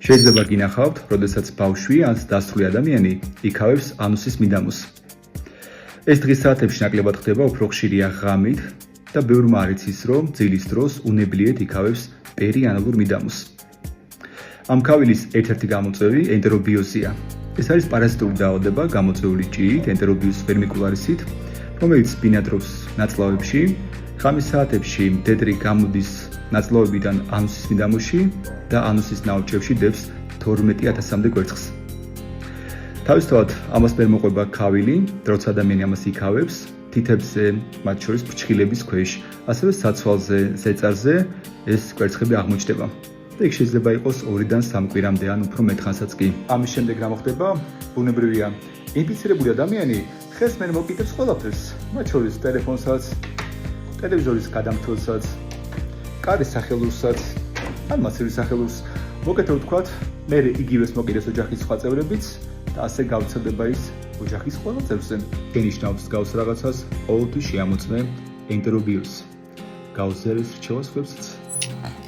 შეიძლება გინახავთ, როდესაც ბავშვი ან დასრული ადამიანი იქავებს ანუსის მიდამოს. ეს დღის საათებში ნაკლებად ხდება, უფრო ხშირია ღამით და ბევრმა არ იცის, რომ ძილის დროს უნებლიეთ იქავებს პერიანალურ მიდამოს. ამ ქავილის ერთ-ერთი გამოწვევი ენტერობიოზია. ეს არის პარაზიტული დაავადება გამოწვეული ჭიით, ენტერობიოზ ვერმიკულარისით, რომელიც ბინადრობს ნაწლავებში. ღამის საათებში მდედრი გამოდის ნაწლავებიდან ანუსის მიდამოში და ანუსის ნაოჭებში დევს 12,000-მდე კვერცხს. თავისთავად ამას ვერ მოყვება ქავილი, როცა ადამიანი ამას იქავებს, თითებზე, მათ შორის ფრჩხილების ქვეშ, ასევე საცვალზე, ზეწარზე ეს კვერცხები აღმოჩნდება. და იქ შეიძლება იყოს 2-დან 3 კვირამდე ან უფრო მეტხანსაც კი. ამის შემდეგ რა მოხდება? ბუნებრივია, ინფიცირებული ადამიანი ხელს ვერ მოკიდებს ყველაფერს, მათ შორის ტელეფონსაც, ტელევიზორის გადამფრთოვსაც, კარის სახელურსაც, ან მასივის სახელურს. მოკეთებ ვთქვათ, მე იგივეს მოკიდებს ოჯახის სხვა წევრებიც და ასე გავრცელდება ის ოჯახის ყველა წევრზე. ენიშნავს გავს რაღაცას, ყოველთვის შეამოწმე ენტერობიოზს. გავზერეს რჩევას ხვებსაც.